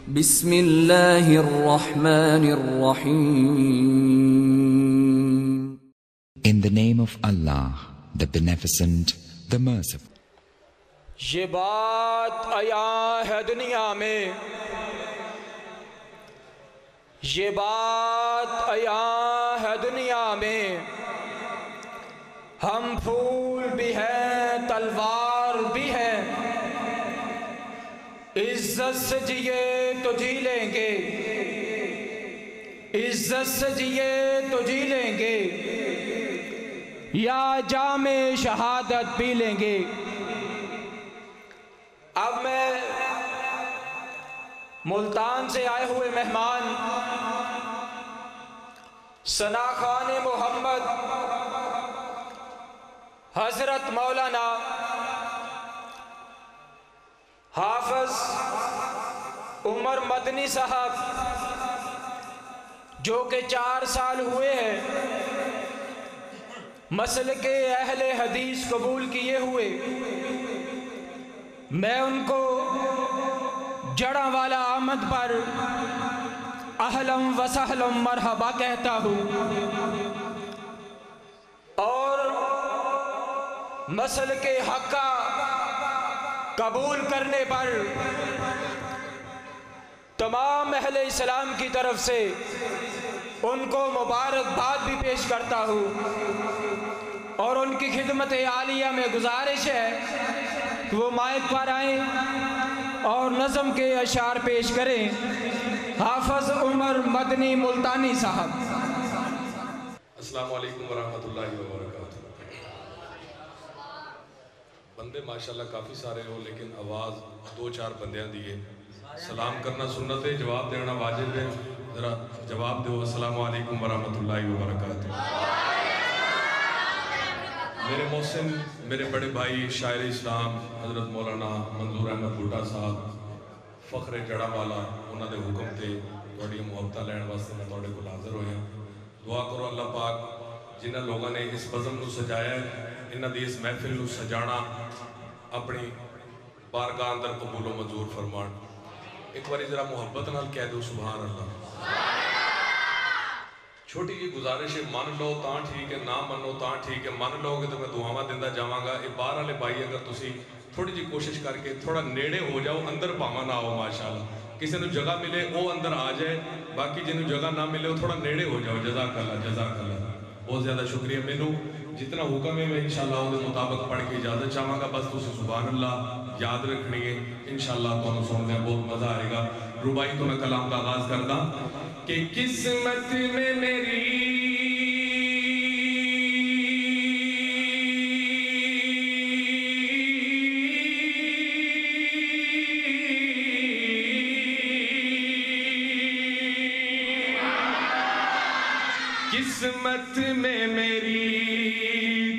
بسم اللہ الرحمن الرحیم. In the name of Allah, the Beneficent, the Merciful. یہ بات عیاں ہے دنیا میں، یہ بات عیاں ہے دنیا میں، ہم پھول بھی ہیں تلوار بھی ہیں، عزت سے جیے تو جی لیں گے، عزت سے جیے تو جی لیں گے، یا جام شہادت پی لیں گے۔ اب میں ملتان سے آئے ہوئے مہمان ثنا خان محمد حضرت مولانا حافظ عمر مدنی صاحب جو کہ 4 سال ہوئے ہیں مسلک اہل حدیث قبول کیے ہوئے، میں ان کو جڑاں والا آمد پر اہلم و سہلم مرحبا کہتا ہوں، اور مسلک حق کا قبول کرنے پر تمام اہل اسلام کی طرف سے ان کو مبارکباد بھی پیش کرتا ہوں، اور ان کی خدمت عالیہ میں گزارش ہے کہ وہ مائک پر آئیں اور نظم کے اشعار پیش کریں۔ حافظ عمر مدنی ملتانی صاحب۔ السلام علیکم ورحمۃ اللہ وبرکاتہ۔ بندے ماشاءاللہ کافی سارے ہو، لیکن آواز 2-4 بندیاں دیئے۔ سلام کرنا سنت ہے، جواب دینا واجب ہے، ذرا جواب دو۔ السلام علیکم ورحمۃ اللہ وبرکاتہ۔ میرے محسن، میرے بڑے بھائی شاعر اسلام حضرت مولانا منظور احمد بھٹا صاحب فخر جڑا والا، انہوں نے حکم تے توڑی محبتہ لین واسطے میں توڑے کو حاضر ہویا۔ دعا کرو اللہ پاک جنہ لوگوں نے اس بزم نو سجایا ہے، انہ دی اس محفل نو سجانا اپنی بارگاہ اندر قبول و منظور فرمان۔ ایک باری ذرا محبت نال کہہ دو سبحان اللہ۔ چھوٹی جی گزارش ہے، مان لو تاں ٹھیک ہے، نہ منو تاں ٹھیک ہے، مان لو گے تو میں دعاواں دیندہ جاواں گا۔ یہ باہر والے بھائی اگر تسی تھوڑی جی کوشش کر کے تھوڑا نیڑے ہو جاؤ، اندر پاواں نہ آؤ ماشاءاللہ، کسی نے جگہ ملے وہ اندر آ جائے، باقی جنہوں جگہ نہ ملے وہ تھوڑا نیڑے ہو جاؤ۔ جزاک اللہ، جزاک اللہ، بہت زیادہ شکریہ۔ مینوں جتنا حکم ہے میں انشاءاللہ اس مطابق پڑھ کے اجازت چاہواں گا، بس تسی سبحان اللہ یاد رکھنی ہے، انشاءاللہ تو ہم سننے بہت مزہ آئے گا۔ ربائی تو میں کلام کا آغاز کرتا کہ قسمت میں میری قسمت میں میری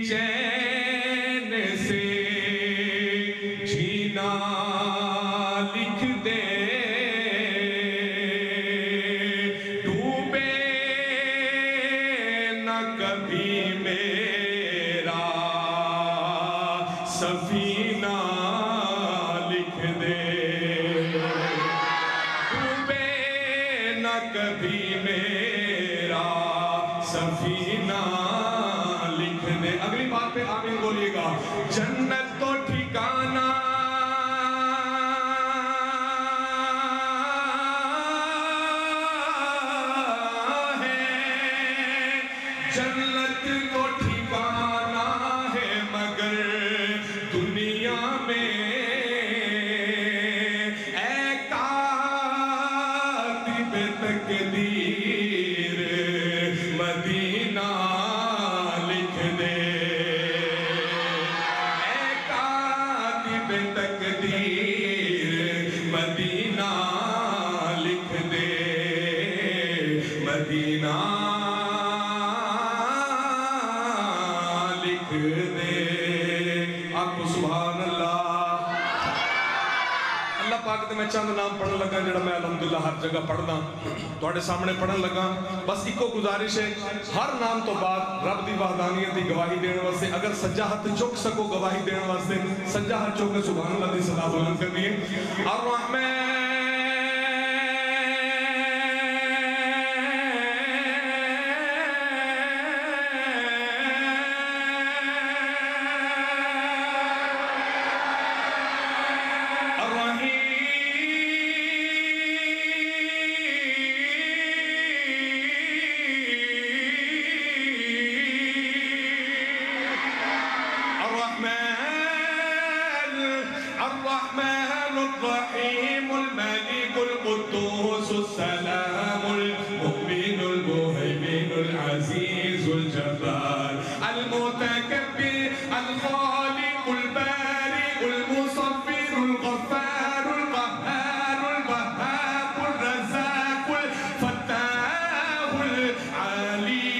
چین سے جینا لکھ دے، ڈوبے نہ کبھی میرا سفینہ لکھ دے، ڈوبے نہ کبھی میرا سفینہ لکھ دے۔ اگلی بات پہ آمین بولیے گا۔ جنت تو ٹھکانہ ہے، جنت تو ٹھکانہ ہے، مگر دنیا میں اے کاتب تقدیر مدینہ لکھ دے، اے کاتب تقدیر مدینہ لکھ دے، مدینہ لکھ دے۔ آپ کو سبحان اللہ۔ اللہ پاک تے میں چند نام پڑھن لگا جڑا میں الحمدللہ ہر جگہ پڑھنا تواڈے سامنے پڑھن لگا۔ بس ایکو گزارش ہے، ہر نام تو بعد رب دی وحدانیت دی گواہی دینے واسطے اگر سجا ہاتھ چک سکو گواہی دینے واسطے سجا ہاتھ چک کے سبحان اللہ دی صدا بلند کرنی ہے۔ الرحمن الرحمن الرحيم الملك القدوس السلام المؤمن المهيمن العزيز الجبار المتكبر الخالق البارئ المصفر الغفار القهار الوهاب الرزاق الفتاح العليم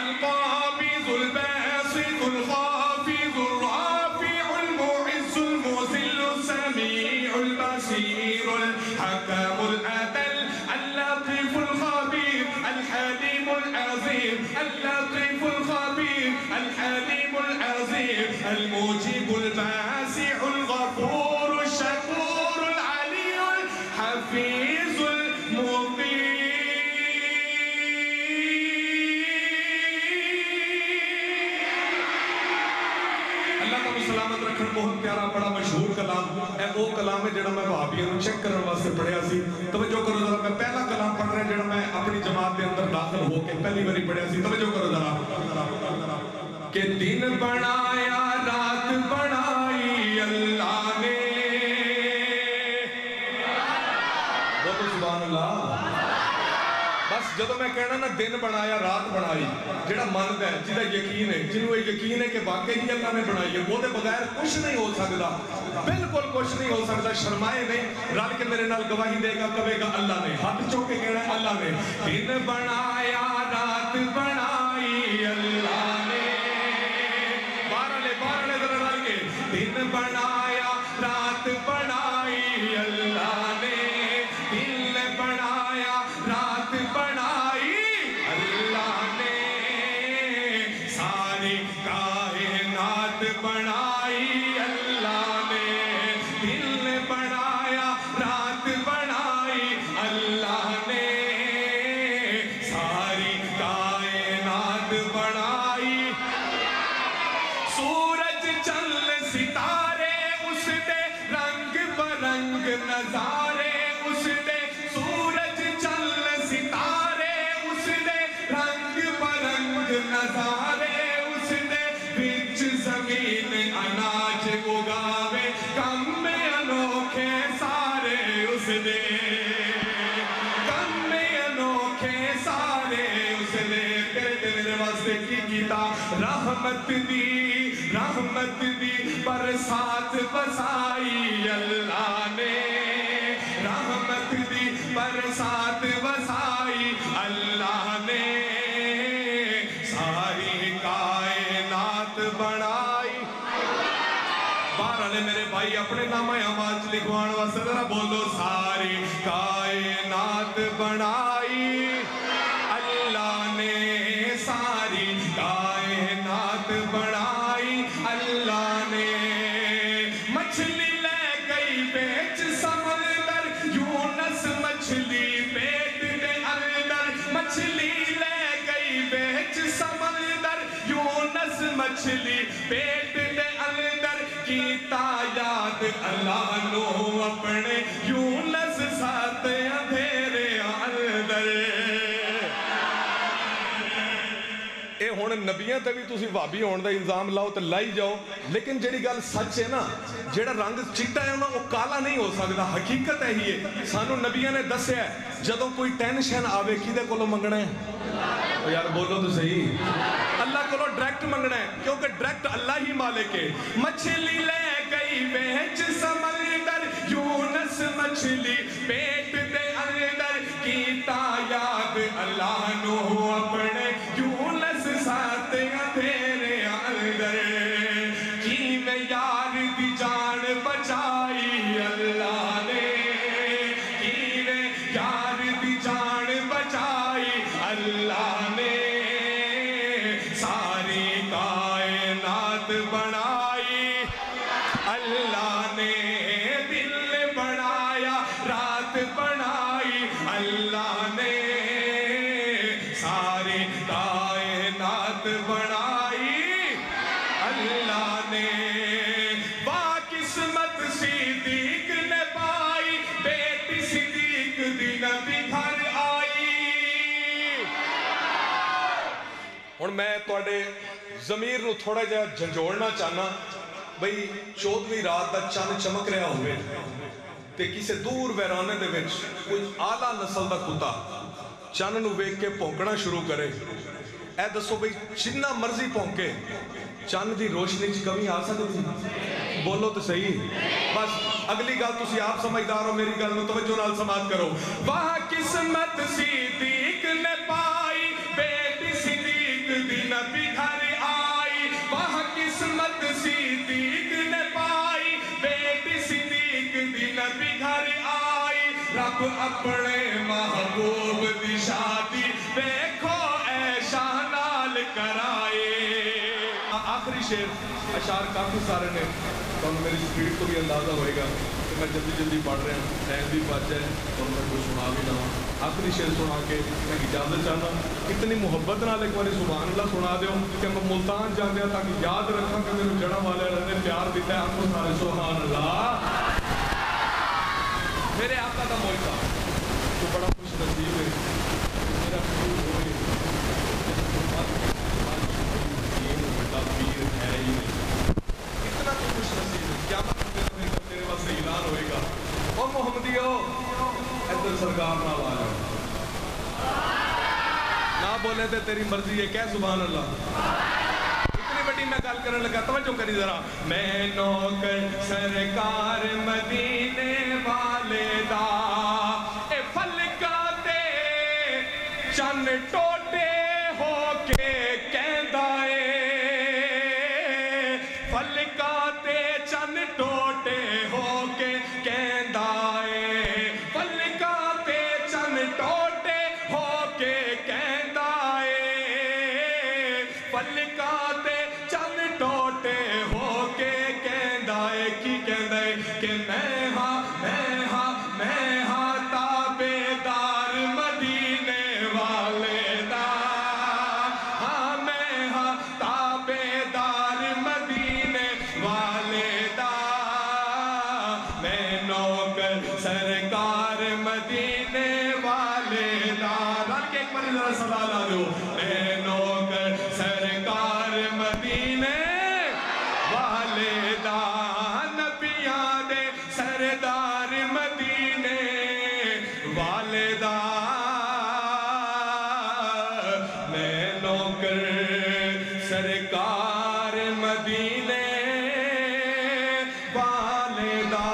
القابض الباسط الخافض الرافع المعز المذل السميع البصير الحكم العدل اللطيف الخبير الحليم العظيم اللطيف الخبير الحليم العظيم المجيب الباسع الغفور الشكور العلي الحفيظ المبين. سلامت رکھن بہت پیارا بڑا مشہور کلام ہے وہ کلام ہے جڑا میں وہابیوں نوں چیک کرن واسطے پڑھیا سی. توجہ کرو ذرا میں پہلا کلام پڑھ رہا جڑا میں اپنی جماعت دے اندر داخل ہو کے پہلی باری پڑھیا سی. توجہ کرو ذرا کہ دن بنایا رات بنائی اللہ نے. بولو سبحان اللہ. بس جدو میں کہنا نا دن بنایا رات بنائی جڑا منتا ہے جہاں یقین ہے جنہوں یقین ہے کہ واقعی ہی اللہ نے بنائی ہے وہ بغیر کچھ نہیں ہو سکتا بالکل کچھ نہیں ہو سکتا. شرمائے نہیں رل کے میرے نال گواہی دے گا کہے گا اللہ نے. ہاتھ چوک کے کہنا ہے اللہ نے. دن بنایا رات بنائی اللہ نے. بارہ ذرا رل کے. دن بنایا رات بنائی اللہ نے. دن بنایا رات بنائی اللہ نے. ساری کائنات بنائی اللہ نے. دل بنایا رات بنائی اللہ نے. ساری کائنات بنائی. سورج چند ستارے اس دے رنگ برنگ نظارے اس دے. سورج چند ستارے اس دے رنگ برنگ نظارے اس دے. بچ زمین اناج اگاوے کم میں انوکھے سارے اس دے. کم میں انوکھے سارے اس دے. تیرے واسطے کی کیتا رحمت دی برسات بسائی اللہ نے. رحمت دی برسات بسائی اللہ نے. ساری کائنات بنائی. بہرحال میرے بھائی اپنے نام اعمال لکھوان واسطے ذرا بولو. ساری کائنات بنائی اللہ نے. ساری کائنات بنائی اللہ نے. مچھلی لے گئی بیچ سمندر یونس مچھلی پیٹ دے اندر. مچھلی لے گئی بیچ سمندر یونس مچھلی پیٹ دے اندر. کیتا یاد اللہ نو اپنے یونس ساتھ اندھیرے اندر. اے ہون نبیاں تے بھی تسی وہابی ہون دا الزام لاؤ تے لائی جاؤ لیکن جیڑی گل سچ ہے نا جیڑا رنگ چٹا ہے نا وہ کالا نہیں ہو سکتا. حقیقت ہے ہی ہے. سانو نبیاں نے دسیا ہے جدوں کوئی ٹینشن آوے کیدے کولوں منگنا ہے. یار بولو تو صحیح. اللہ کولوں ڈائریکٹ منگنا ہے کیونکہ ڈائریکٹ اللہ ہی مالک ہے. مچھلی لے گئی بیچ سمندر یونس مچھلی پیٹ دے اندر. کیتا یاد اللہ نو اپنے یونس ساتھ اندھیرے اندر. کیویں یار دی جان بچائی اللہ نے. کیویں یار دی جان بچائی اللہ نے. ساری کائنات بنائی اللہ نے. دل بنایا رات بنائی اللہ نے. ساری کائنات بنائی اللہ نے. قسمت صدیق نے پائی بیٹی صدیق دی نبی گھر آئی. ہن میں تواڈے ضمیر نو تھوڑا جہا جھنجھوڑنا چاہنا بھئی 14ویں رات دا چند چمک رہا ہوئے تے کسے دور ویرانے دے وچ کوئی اعلیٰ نسل دا کتا چند نو ویکھ کے بھونکنا شروع کرے، اے دسو بھئی جنہ مرضی بھونکے چند دی روشنی چ کمی آ سکتی؟ بولو تو صحیح. بس اگلی گل تسی آپ سمجھدار ہو، میری گل نو توجہ نال سماعت کرو. واہ قسمت صدیق نے پائی، بیٹی صدیق دی نبی گھر آئی. واہ قسمت صدیق نے پائی، بیٹی صدیق دی نبی گھر آئی. رب اپنے محبوب دی شادی دیکھو ایشا نال کرائے. آخری شعر، اشعار کافی سارے نے تو میری سپیڈ کو بھی اندازہ ہوئے گا کہ میں جلدی جلدی پڑھ رہا ہوں، ٹائم بھی بچ جائے اور میں کوئی سنا بھی نہ. آخری شعر سنا کے میں اجازت چاہتا اتنی محبت نال ایک بار سبحان اللہ سنا دیو کہ میں ملتان جان دیا تاکہ یاد رکھا کہ میرے جڑا والے نے پیار دیتا ہے. آپ کو سارے سبحان اللہ. میرے آقا کا موجہ تو بڑا خوش نصیب ہے میرا قبول ہوئے پیر ہے ہی نہیں. اتنا تو خوش نصیب ہے کیا تیرے واسطے اعلان ہوئے گا. اور محمدیو ادھر سرکار نہ آ جاؤ، نہ بولے تے تیری مرضی ہے. کہہ سبحان اللہ. اتنی بڑی میں گل کرنے لگا، توجہ کری ذرا. میں نوکر سرکار مدینے والے دا اے فلکاتے چن ٹوٹے ہو کے کہندا اے. فلکاتے چن ٹوٹے ہو کے کہندا اے. فلکاتے چن ٹوٹے ہو کے کہندا اے. فلکاتے چن ٹوٹے ہو کے کہندا اے. کی کہندا اے کہ میں ہاں تابعدار مدینے والے دا. ہاں میں ہاں تابعدار مدینے والے دا. میں نوکر سرکار مدینے والے دا. رل کے ایک بار ذرا صدا لا دو. میں نوکر سرکار مدینے والے دا. نبیاں دے سردار مدینے والے دا. میں نوکر سرکار مدینے والے دا.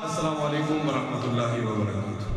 السلام علیکم ورحمۃ اللہ وبرکاتہ.